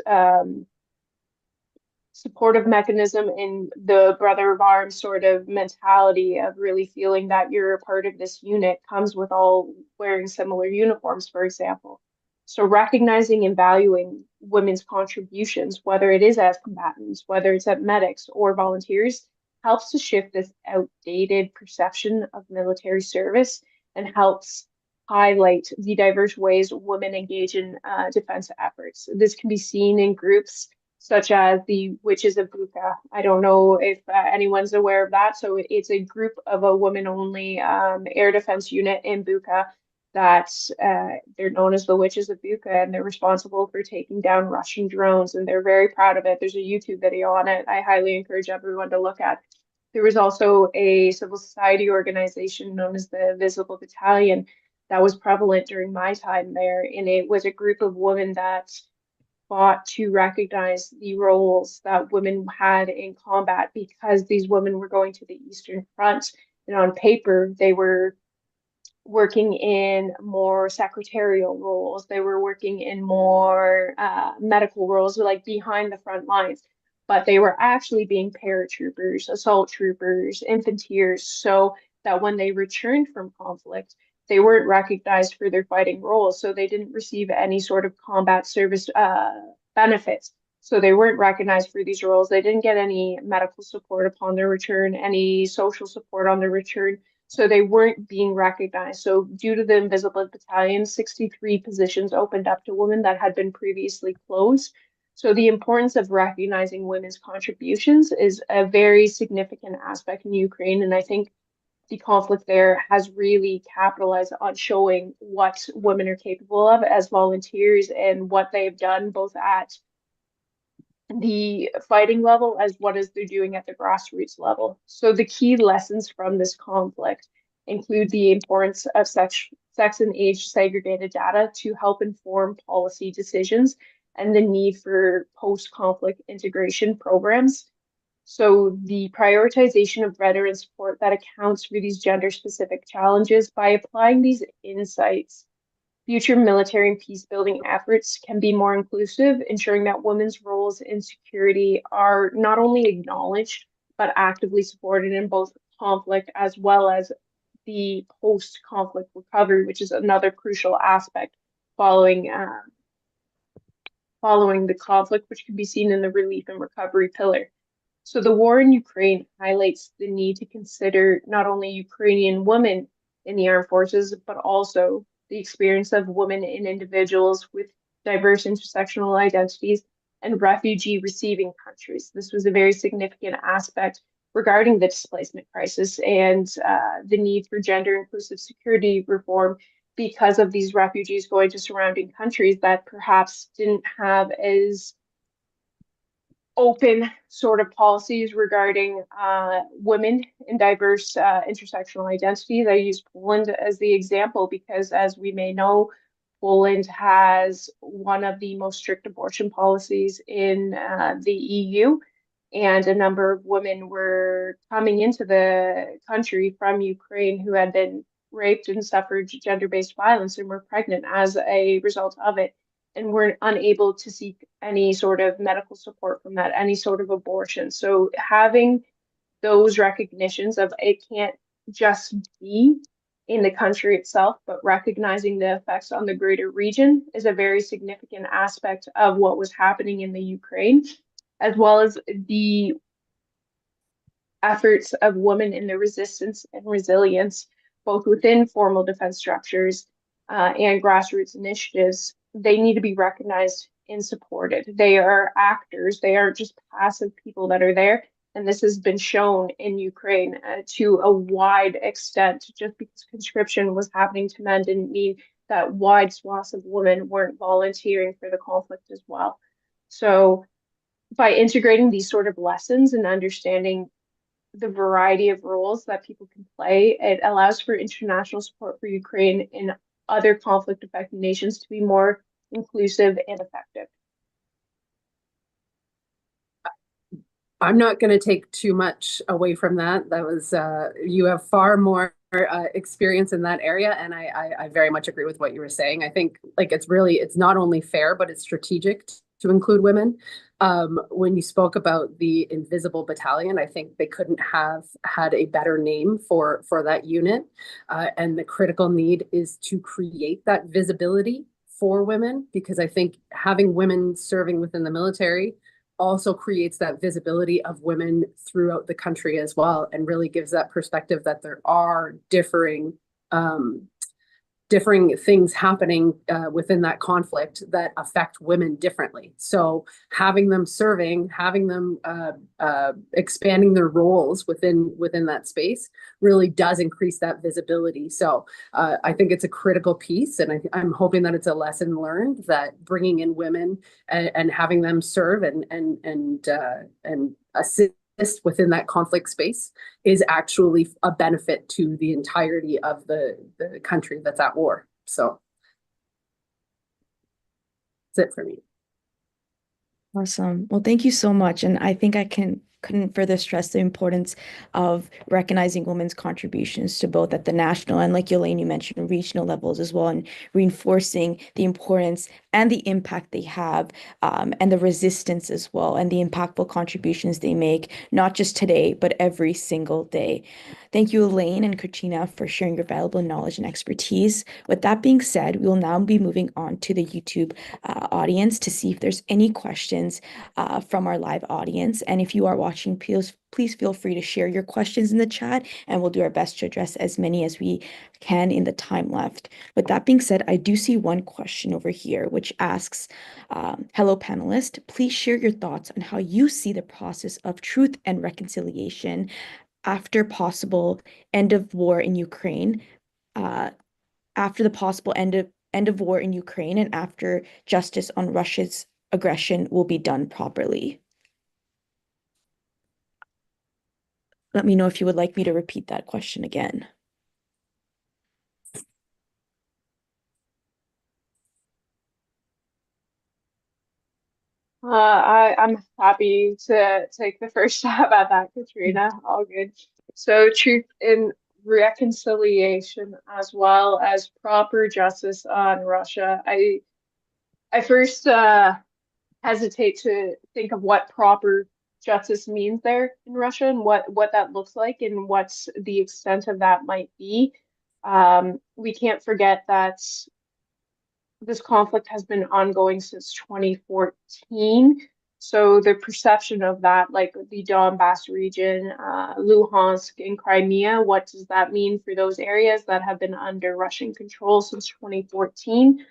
supportive mechanism in the brother of arms sort of mentality of really feeling that you're a part of this unit comes with all wearing similar uniforms, for example. So recognizing and valuing women's contributions, whether it is as combatants, whether it's at medics or volunteers, helps to shift this outdated perception of military service and helps highlight the diverse ways women engage in defense efforts. This can be seen in groups such as the Witches of Bucha. I don't know if anyone's aware of that. So it's a group of a woman-only air defense unit in Bucha that they're known as the Witches of Bucha, and they're responsible for taking down Russian drones, and they're very proud of it. There's a YouTube video on it. I highly encourage everyone to look at. There was also a civil society organization known as the Visible Battalion that was prevalent during my time there, and it was a group of women that fought to recognize the roles that women had in combat because these women were going to the Eastern Front. And on paper, they were working in more secretarial roles. They were working in more medical roles, like behind the front lines. But they were actually being paratroopers, assault troopers, infanteers, so that when they returned from conflict, they weren't recognized for their fighting roles. So they didn't receive any sort of combat service benefits. So they weren't recognized for these roles. They didn't get any medical support upon their return, any social support on their return. So they weren't being recognized. So due to the Invisible Battalion, 63 positions opened up to women that had been previously closed. So the importance of recognizing women's contributions is a very significant aspect in Ukraine. And I think the conflict there has really capitalized on showing what women are capable of as volunteers and what they've done both at the fighting level as what is they're doing at the grassroots level. So the key lessons from this conflict include the importance of sex and age segregated data to help inform policy decisions and the need for post-conflict integration programs. So the prioritization of veteran support that accounts for these gender-specific challenges by applying these insights. Future military and peace building efforts can be more inclusive, ensuring that women's roles in security are not only acknowledged, but actively supported in both conflict as well as the post-conflict recovery, which is another crucial aspect following the conflict, which can be seen in the relief and recovery pillar. So the war in Ukraine highlights the need to consider not only Ukrainian women in the armed forces, but also the experience of women and individuals with diverse intersectional identities and refugee receiving countries. This was a very significant aspect regarding the displacement crisis and the need for gender inclusive security reform because of these refugees going to surrounding countries that perhaps didn't have as open sort of policies regarding women and diverse intersectional identities. I use Poland as the example because, as we may know, Poland has one of the most strict abortion policies in the EU, and a number of women were coming into the country from Ukraine who had been raped and suffered gender-based violence and were pregnant as a result of it, and were unable to seek any sort of medical support from that, any sort of abortion. So having those recognitions of it can't just be in the country itself, but recognizing the effects on the greater region is a very significant aspect of what was happening in the Ukraine, as well as the efforts of women in the resistance and resilience both within formal defense structures and grassroots initiatives, they need to be recognized and supported. They are actors. They aren't just passive people that are there. And this has been shown in Ukraine to a wide extent. Just because conscription was happening to men didn't mean that wide swaths of women weren't volunteering for the conflict as well. So by integrating these sort of lessons and understanding the variety of roles that people can play, it allows for international support for Ukraine and other conflict affected nations to be more inclusive and effective. I'm not going to take too much away from that. That was, you have far more experience in that area. And I very much agree with what you were saying. I think like it's not only fair, but it's strategic to include women. When you spoke about the Invisible Battalion, I think they couldn't have had a better name for that unit. And the critical need is to create that visibility for women, because I think having women serving within the military also creates that visibility of women throughout the country as well, and really gives that perspective that there are differing things happening within that conflict that affect women differently. So having them serving, having them expanding their roles within that space really does increase that visibility. So I think it's a critical piece, and I'm hoping that it's a lesson learned, that bringing in women and having them serve and assist within that conflict space is actually a benefit to the entirety of the country that's at war. So that's it for me. Awesome. Well, thank you so much. And I think I couldn't further stress the importance of recognizing women's contributions to both at the national and, like Elaine, you mentioned, regional levels as well, and reinforcing the importance and the impact they have, and the resistance as well, and the impactful contributions they make, not just today, but every single day. Thank you, Elaine and Katryna, for sharing your valuable knowledge and expertise. With that being said, we will now be moving on to the YouTube audience to see if there's any questions from our live audience. And if you are watching, please feel free to share your questions in the chat, and we'll do our best to address as many as we can in the time left. With that being said, I do see one question over here, which asks, hello, panelists, please share your thoughts on how you see the process of truth and reconciliation after possible end of war in Ukraine, after the possible end of war in Ukraine, and after justice on Russia's aggression will be done properly. Let me know if you would like me to repeat that question again. I'm happy to take the first stab at that, Katryna. All good. So truth and reconciliation, as well as proper justice on Russia. I first hesitate to think of what proper justice means there in Russia, and what that looks like, and what's the extent of that might be. We can't forget that this conflict has been ongoing since 2014. So the perception of that, like the Donbass region, Luhansk and Crimea, what does that mean for those areas that have been under Russian control since 2014?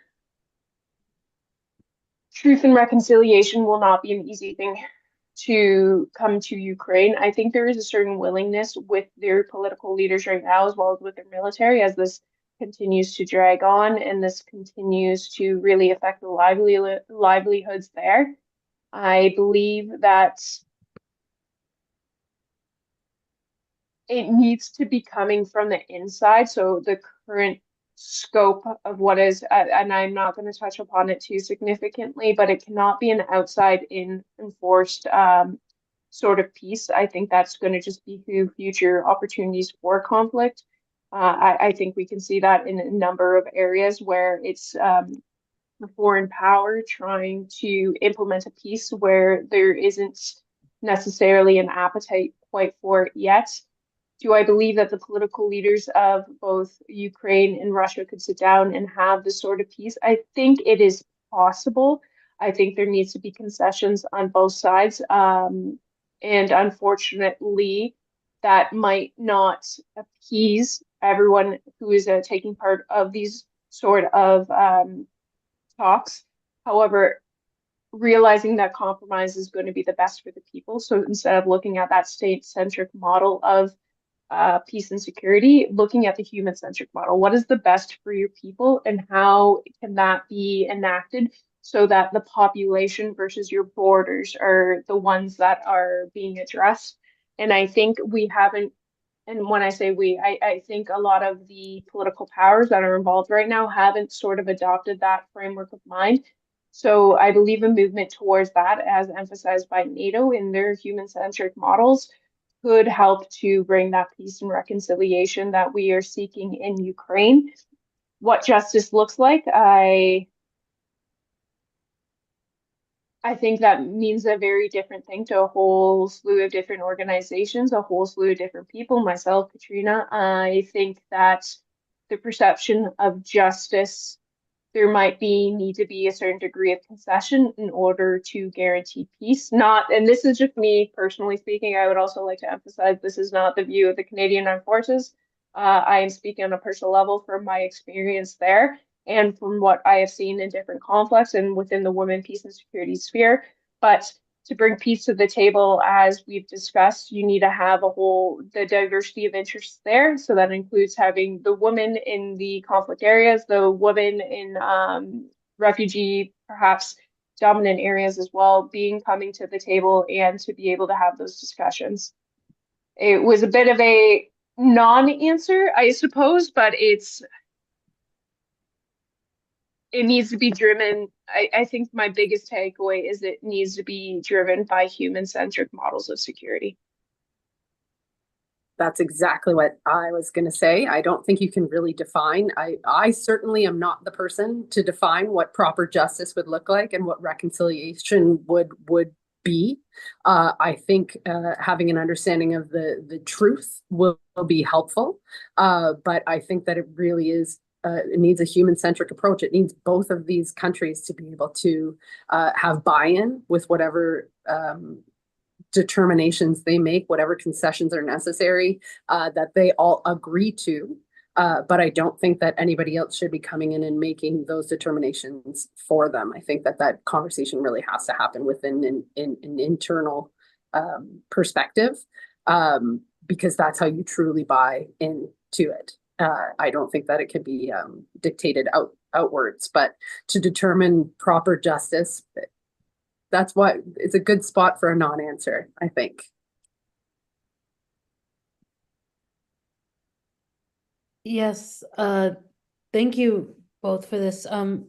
Truth and reconciliation will not be an easy thing to come to Ukraine. I think there is a certain willingness with their political leaders right now, as well as with their military, as this continues to drag on and this continues to really affect the livelihoods there. I believe that it needs to be coming from the inside. So the current scope of what is, and I'm not going to touch upon it too significantly, but it cannot be an outside in enforced sort of peace. I think that's going to just behoove future opportunities for conflict. I think we can see that in a number of areas where it's a foreign power trying to implement a peace where there isn't necessarily an appetite quite for it yet. Do I believe that the political leaders of both Ukraine and Russia could sit down and have this sort of peace? I think it is possible. I think there needs to be concessions on both sides. And unfortunately, that might not appease everyone who is taking part of these sort of talks. However, realizing that compromise is going to be the best for the people. So instead of looking at that state-centric model of peace and security, looking at the human-centric model. What is the best for your people, and how can that be enacted so that the population versus your borders are the ones that are being addressed? And I think we haven't, and when I say we, I think a lot of the political powers that are involved right now haven't sort of adopted that framework of mind. So I believe a movement towards that, as emphasized by NATO in their human-centric models, could help to bring that peace and reconciliation that we are seeking in Ukraine. What justice looks like, I think that means a very different thing to a whole slew of different organizations, a whole slew of different people, myself, Katryna. I think that the perception of justice, there might need to be a certain degree of concession in order to guarantee peace. Not, and this is just me personally speaking, I would also like to emphasize this is not the view of the Canadian Armed Forces. I am speaking on a personal level from my experience there and from what I have seen in different conflicts and within the women, peace, and security sphere. But to bring peace to the table, as we've discussed, you need to have the diversity of interests there. So that includes having the women in the conflict areas, the women in refugee, perhaps dominant areas as well, coming to the table and to be able to have those discussions. It was a bit of a non-answer, I suppose, but it needs to be driven. I think my biggest takeaway is it needs to be driven by human-centric models of security. That's exactly what I was going to say. I don't think you can really define. I certainly am not the person to define what proper justice would look like and what reconciliation would be. I think having an understanding of the truth will be helpful. But I think that it really is. It needs a human-centric approach. It needs both of these countries to be able to have buy-in with whatever determinations they make, whatever concessions are necessary, that they all agree to. But I don't think that anybody else should be coming in and making those determinations for them. I think that conversation really has to happen within an internal perspective, because that's how you truly buy into it. I don't think that it can be dictated outwards, but to determine proper justice, that's what it's a good spot for a non-answer, I think. Yes, thank you both for this.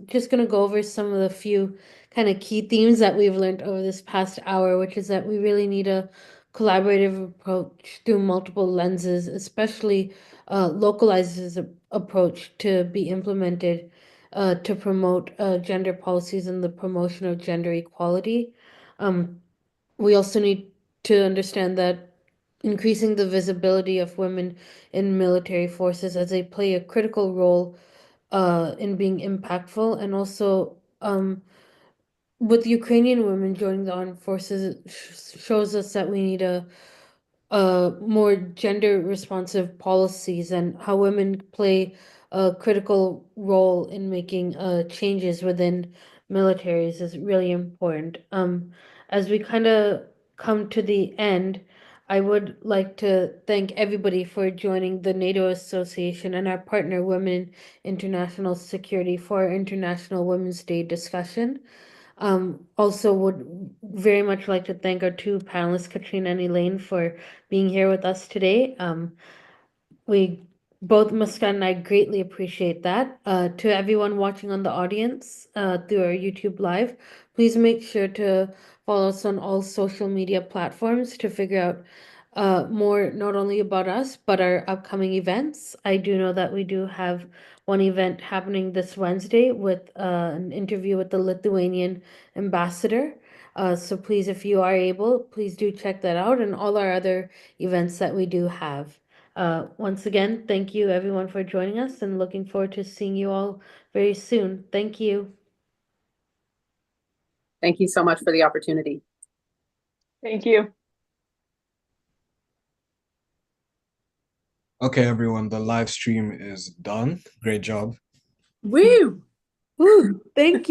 Just gonna go over some of the few kind of key themes that we've learned over this past hour, which is that we really need a collaborative approach through multiple lenses, especially localized approach to be implemented to promote gender policies and the promotion of gender equality. We also need to understand that increasing the visibility of women in military forces as they play a critical role in being impactful, and also with Ukrainian women joining the armed forces shows us that we need a more gender responsive policies and how women play a critical role in making changes within militaries is really important. As we kind of come to the end, I would like to thank everybody for joining the NATO Association and our partner Women International Security for our International Women's Day discussion. Also would very much like to thank our two panelists, Katryna and Elaine, for being here with us today. We both, Muskan and I, greatly appreciate that. To everyone watching on the audience through our YouTube Live, please make sure to follow us on all social media platforms to figure out more not only about us, but our upcoming events. I do know that we do have one event happening this Wednesday with an interview with the Lithuanian ambassador. So please, if you are able, please do check that out and all our other events that we do have. Once again, thank you everyone for joining us and looking forward to seeing you all very soon. Thank you. Thank you so much for the opportunity. Thank you. Okay, everyone, the live stream is done. Great job. Woo! Woo, thank you.